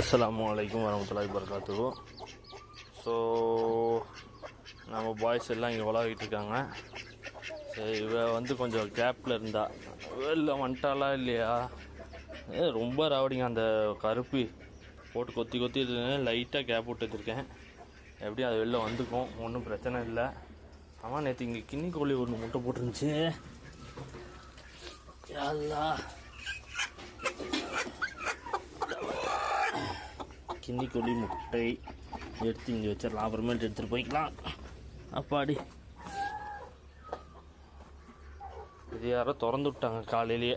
அஸ்ஸலாமு அலைக்கும் வரமத்துல்லாஹி வபரகாத்துஹு. ஸோ நம்ம பாய்ஸ் எல்லாம் இங்கே விளாடிட்டு இருக்காங்க. சரி, இவ கொஞ்சம் கேப்பில் இருந்தா வெளில வந்துட்டாலா இல்லையா, ரொம்ப ராவடிங்க. அந்த கருப்பி போட்டு கொத்தி கொத்தி லைட்டாக கேப் விட்டு வச்சுருக்கேன். எப்படியும் அது வெளில வந்துக்கும், ஒன்றும் பிரச்சனை இல்லை. ஆமாம், நேற்று இங்கே கின்னி கோழி ஒன்று முட்டை போட்டுருந்துச்சு. எல்லாம் கின்னி கோழி முட்டை எடுத்து இங்கே வச்சிடலாம், அப்புறமேட்டு எடுத்துகிட்டு போய்க்கலாம். அப்பாடி, இது யாரோ திறந்து விட்டாங்க காலையிலேயே.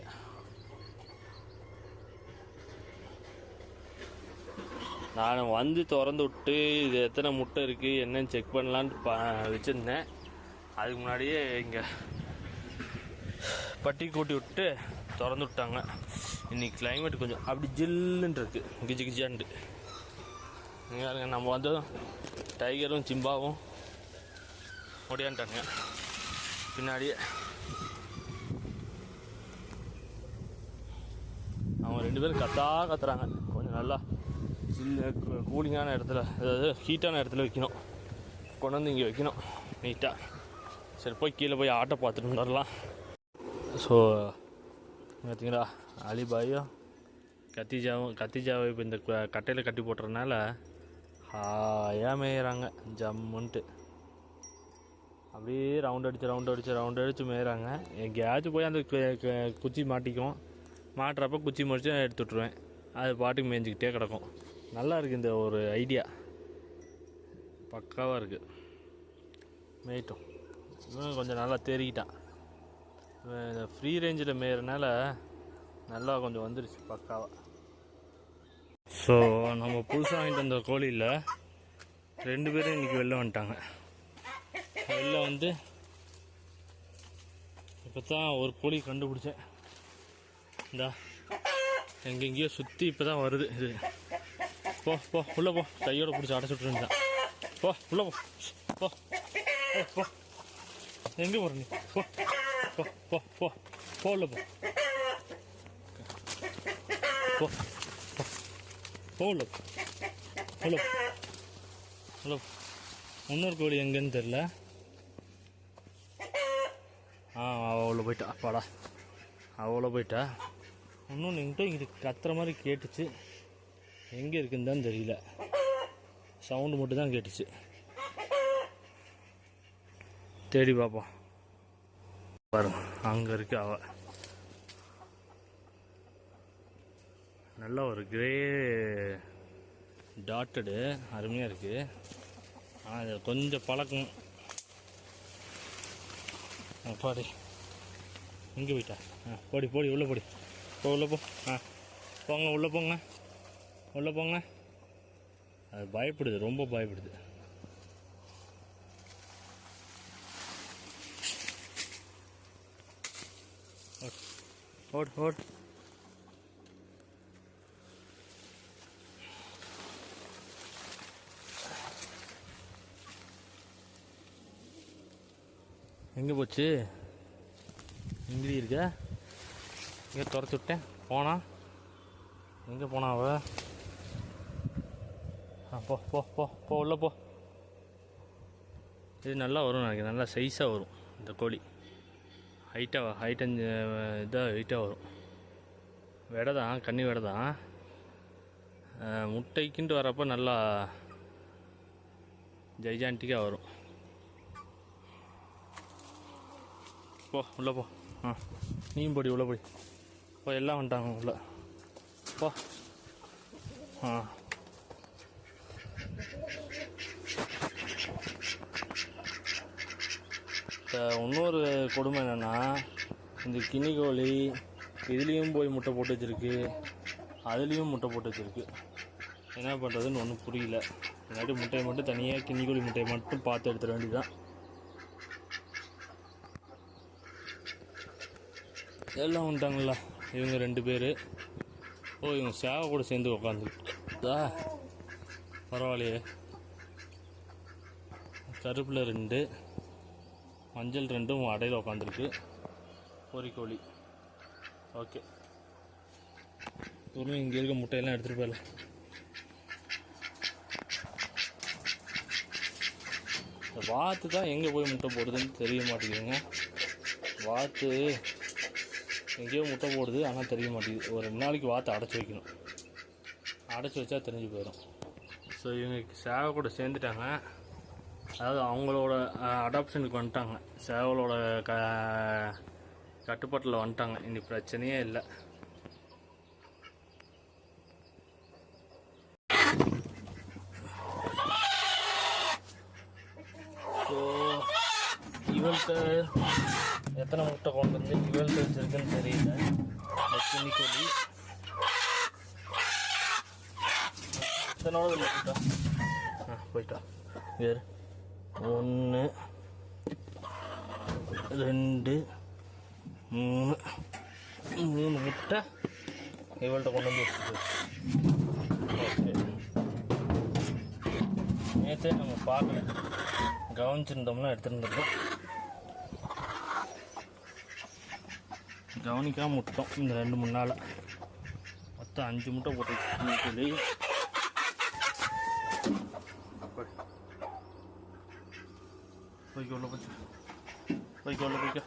நான் வந்து திறந்து விட்டு இது எத்தனை முட்டை இருக்குது என்னன்னு செக் பண்ணலான்ட்டு வச்சுருந்தேன். அதுக்கு முன்னாடியே இங்கே பட்டி கூட்டி விட்டு திறந்து விட்டாங்க. இன்றைக்கி கிளைமேட் கொஞ்சம் அப்படி ஜில்லுன்னு இருக்குது, கிஜி கிஜான்ட்டு. நீங்கள் நம்ம வந்து டைகரும் சிம்பாவும் ஓடியான்ட்டாங்க பின்னாடியே. அவங்க ரெண்டு பேரும் கத்துறாங்க. கொஞ்சம் நல்லா கூலிங்கான இடத்துல, அதாவது ஹீட்டான இடத்துல வைக்கணும். கொண்டு வந்து இங்கே வைக்கணும் நீட்டாக. சரி, போய் கீழே போய் ஆட்டை பார்த்துட்டு வரலாம். ஸோ பார்த்தீங்களா, அலிபாயும் கத்திஜாவை இப்போ இந்த கட்டையில் கட்டி போட்டுறதுனால ஹாயாக மேயிறாங்க ஜம்முன்ட்டு. அப்படியே ரவுண்ட் அடித்து மேயிறாங்க. எங்கேயாச்சும் போய் அந்த குச்சி மாட்டிக்கும். மாட்டுறப்ப குச்சி முடிச்சு எடுத்து விட்ருவேன். அது பாட்டுக்கு மேய்ஞ்சிக்கிட்டே கிடக்கும். நல்லா இருக்குது இந்த ஒரு ஐடியா, பக்காவாக இருக்குது. மேய்ட்டும், இன்னும் கொஞ்சம் நல்லா தேறிக்கிட்டான். இந்த ஃப்ரீ ரேஞ்சில் மேயறனால நல்லா கொஞ்சம் வந்துருச்சு பக்காவாக. ஸோ நம்ம புதுசாக வாங்கிட்டு வந்த கோழியில் ரெண்டு பேரும் இன்றைக்கி வெளில வந்துட்டாங்க. வெளில வந்து இப்போ தான் ஒரு கோழி கண்டுபிடிச்சேன். இந்தா எங்கெங்கேயோ சுற்றி இப்போ தான் வருது. இது போ போ உள்ளே போ, கையோடு பிடிச்சி அடைச்சிட்டு இருந்தான். போ உள்ளே போ போ போ, எங்கே போகிற நீ? போ போ போ போ போ உள்ள போ போ போ உள்ள போ உள்ள உள்ள. இன்னொரு கோழி எங்கேன்னு தெரில. அவ்வளோ போயிட்டா. அப்பாடா, அவ்வளோ போயிட்டா. இன்னொன்று எங்கிட்ட இது கத்துற மாதிரி கேட்டுச்சு. எங்கே இருக்குன்னு தான் தெரியல, சவுண்டு மட்டும் தான் கேட்டுச்சு. தேடி பார்ப்போம். பாருங்க, அங்கே இருக்கு அவ. நல்ல ஒரு கிரே டாட்டடு, அருமையாக இருக்குது. ஆனால் அது கொஞ்சம் பழக்கம். பாடி இங்கே போயிட்டா. போடி போடி உள்ளே போடி, போ உள்ளே போ. போங்க உள்ளே போங்க, உள்ளே போங்க. அது பயப்படுது, ரொம்ப பயப்படுது. Vote vote. எங்கே போச்சு? எங்கே இருக்க? இங்கே துரத்து விட்டேன். போனா எங்கே போனா அவ? போ போ போ போ உள்ள போ. இது நல்லா வரும் நினைக்கிறேன், நல்லா சைஸாக வரும் இந்த கோழி. இதாக ஹைட்டாக வரும். வெடை தான், கன்னி வெடை தான். முட்டைக்குன்ட்டு வரப்போ நல்லா ஜைஜான்டிக்காக வரும். போ உள்ளே போ. நீயும் போடி உள்ளே போய் போ. எல்லாம் வந்துட்டாங்க உள்ள. போ. இப்போ இன்னொரு கொடுமை என்னென்னா, இந்த கின்னி கோழி இதுலேயும் போய் முட்டை போட்டு வச்சுருக்கு, அதுலேயும் முட்டை போட்டு வச்சுருக்கு. என்ன பண்ணுறதுன்னு ஒன்றும் புரியல. இல்லாட்டி முட்டையை மட்டும் தனியாக, கின்னி கோழி முட்டையை மட்டும் பார்த்து எடுத்துட வேண்டியதுதான். எல்லாம் வந்துட்டாங்களா இவங்க ரெண்டு பேர்? இவங்க சேவை கூட சேர்ந்து உக்காந்துதா? பரவாயில்லையே. கருப்பில் 2, மஞ்சள் 2 அடையில் உக்காந்துருக்கு. பொறிக்கோழி. ஓகே, இங்கே இருக்க முட்டையெல்லாம் எடுத்துகிட்டு போயிடலாம். இந்த வாத்து தான் எங்கே போய் முட்டை போடுதுன்னு தெரிய மாட்டேங்குதுங்க. வாத்து எங்கேயோ முட்டை போடுது, ஆனால் தெரிய மாட்டேங்குது. ஒரு 2 நாளைக்கு வாத்தை அடைச்சி வைக்கணும். அடைச்சி வச்சா தெரிஞ்சு போயிடும். ஸோ இவங்க சேவை கூட சேர்ந்துட்டாங்க. அதாவது அவங்களோட அடாப்ஷனுக்கு வந்துட்டாங்க. சேவலோட கட்டுப்பாட்டில் வந்துட்டாங்க. இனி பிரச்சனையே இல்லை. ஸோ இவள்கிட்ட எத்தனை முட்டை கொண்டு வந்து இவள்கிட்ட வச்சுருக்குன்னு தெரியல. கிண்ணி கோழி எத்தனோட முட்டை போயிட்டா. வேறு 1 2 3 முட்டை இவள்கிட்ட கொண்டு வந்து வச்சுருக்கு. ஓகே, நேற்றே நம்ம பார்க்கல, கவனிச்சிருந்தோம்னா எடுத்துருந்துருக்கோம். கவனிக்காமல் முட்டோம். இந்த 2-3 நாள் மொத்தம் 5 முட்டை போட்டு சொல்லி போய்க்க உள்ள போய்க்க.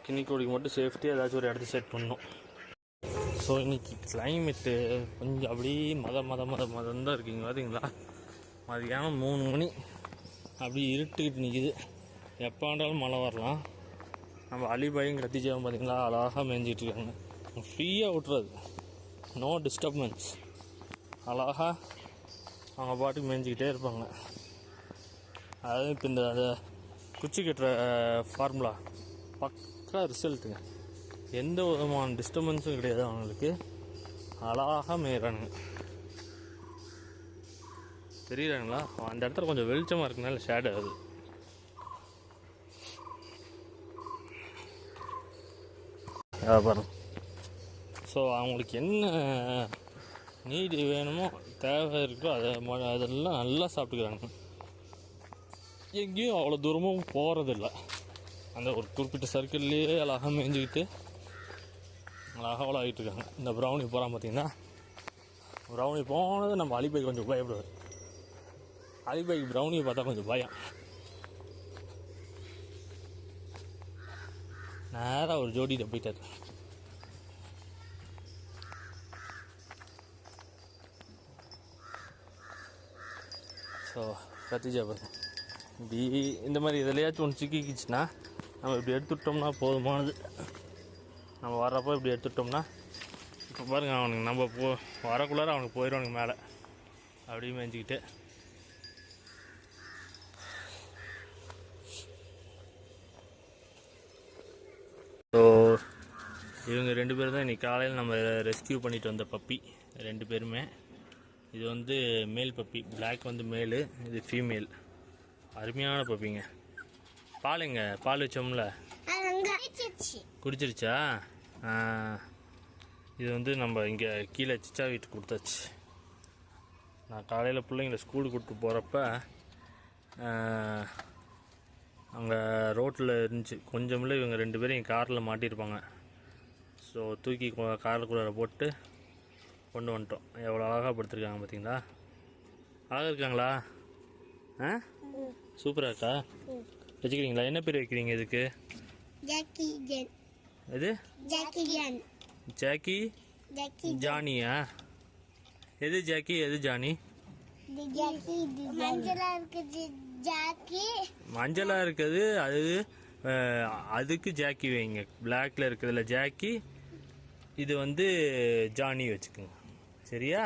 கிண்ணி கோழிக்கு மட்டும் சேஃப்டியாக ஏதாச்சும் ஒரு இடத்த செட் பண்ணணும். ஸோ இன்றைக்கி கிளைமேட்டு கொஞ்சம் அப்படியே மதம் தான் இருக்குங்க. பார்த்தீங்களா, மதியானம் 3 மணி அப்படியே இருட்டுக்கிட்டு நிற்கிது. எப்போ ஆண்டாலும் மழை வரலாம். நம்ம அலிபாயும் கத்திஜாவும் பார்த்தீங்களா அழகாக மேய்ஞ்சிட்டு இருக்காங்க. ஃப்ரீயாக விட்டுறது, நோ டிஸ்டர்பன்ஸ். அழகாக அவங்க பாட்டுக்கு மேய்ஞ்சிக்கிட்டே இருப்பாங்க. அதாவது இப்போ இந்த குச்சி கட்டுற ஃபார்முலா பக்கா ரிசல்ட்டுங்க. எந்த விதமான டிஸ்டர்பன்ஸும் கிடையாது அவங்களுக்கு. அழகாக மேய்கிறானுங்க. தெரியுறாங்களா? அந்த இடத்துல கொஞ்சம் வெளிச்சமாக இருக்குனால ஷேட் ஆகுது. பாருங்க. ஸோ அவங்களுக்கு என்ன நீடு வேணுமோ தேவை இருக்கோ அதெல்லாம் நல்லா சாப்பிட்டுக்கிறாங்க. எங்கேயும் அவ்வளோ தூரமும் போகிறதில்ல. அந்த ஒரு குறிப்பிட்ட சர்க்கிள்லேயே அழகாக மேய்ஞ்சிக்கிட்டு அழகாக ஆகிட்டு இருக்காங்க. இந்த ப்ரௌனி போகிறான் பார்த்தீங்கன்னா, ப்ரௌனி போனது நம்ம அலிபாய் கொஞ்சம் பயப்படுவார். அலிபாய்க்கு ப்ரௌனியை பார்த்தா கொஞ்சம் பயம். நேராக ஒரு ஜோடியில் போயிட்டார். ஸோ கத்திஜா பாருங்க, இப்படி இந்த மாதிரி எதுலையாச்சும் ஒன்று சிக்கிக்கிச்சுன்னா நம்ம இப்படி எடுத்துட்டோம்னா போதுமானது. நம்ம வர்றப்போ இப்படி எடுத்துட்டோம்னா, இப்போ பாருங்கள் அவனுக்கு நம்ம வரக்குள்ளார அவனுக்கு போயிடுவானுங்க மேலே அப்படியே மேய்ஞ்சிக்கிட்டு. ஸோ இவங்க 2 பேரும் தான் இன்றைக்கி காலையில் நம்ம ரெஸ்கியூ பண்ணிட்டு வந்த பப்பி. 2 பேருமே. இது வந்து மேல் பப்பி, பிளாக் வந்து மேலு, இது ஃபீமேல். அருமையான பப்பிங்க. பாலுங்க, பால் வச்சோம்ல குடிச்சிருச்சா? இது வந்து நம்ம இங்கே கீழே சிச்சா வீட்டுக்கு கொடுத்தாச்சு. நான் காலையில் பிள்ளைங்களை ஸ்கூலுக்கு கூப்பிட்டு போகிறப்ப அங்கே ரோட்டில் இருந்துச்சு. கொஞ்சமில்ல இவங்க 2 பேரும் என் காரில் மாட்டியிருப்பாங்க. ஸோ தூக்கி காருக்குள்ளார போட்டு கொண்டு வந்துட்டோம். எவ்வளோ அழகாக படுத்துருக்காங்க பார்த்தீங்களா? அழகாக இருக்காங்களா? சூப்பராக இருக்கா? வச்சுக்கிறீங்களா? என்ன பேர் வைக்கிறீங்க இதுக்கு? எது? ஜாக்கி ஜானியா? எது ஜாக்கி எது ஜானி? மஞ்சளா இருக்குது அது, அதுக்கு ஜாக்கி வைங்க. பிளாக்ல இருக்குதுல்ல ஜாக்கி, இது வந்து ஜானி வச்சுக்கோங்க. சரியா?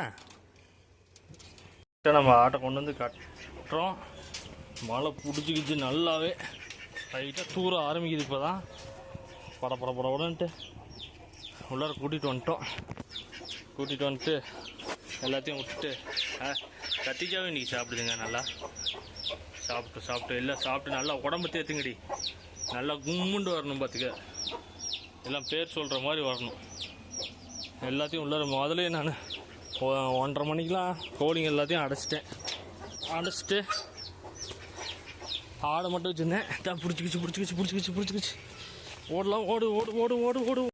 நம்ம ஆட்டை கொண்டு வந்து கட்டுறோம். மழை பிடிச்சிக்கிச்சு நல்லாவே. லைட்டாக தூர ஆரம்பிக்குது. இப்போ தான் படப்படப்படன்ட்டு உள்ளார கூட்டிகிட்டு வந்துட்டு எல்லாத்தையும் விட்டுட்டு கத்திஜாவே இன்றைக்கி சாப்பிடுதுங்க. நல்லா சாப்பிட்டு எல்லாம் சாப்பிட்டு நல்லா உடம்பு தேத்துங்கடி. நல்லா கும்முண்டு வரணும் பார்த்துக்க. எல்லாம் பேர் சொல்கிற மாதிரி வரணும். எல்லாத்தையும் உள்ளார முதலே நான் 1:30 மணிக்கெலாம் கோழிங்க எல்லாத்தையும் அடைச்சிட்டு ஆடை மட்டும் வச்சுருந்தேன். தான் பிடிச்சிக்கிச்சு. ஓடலாம், ஓடு.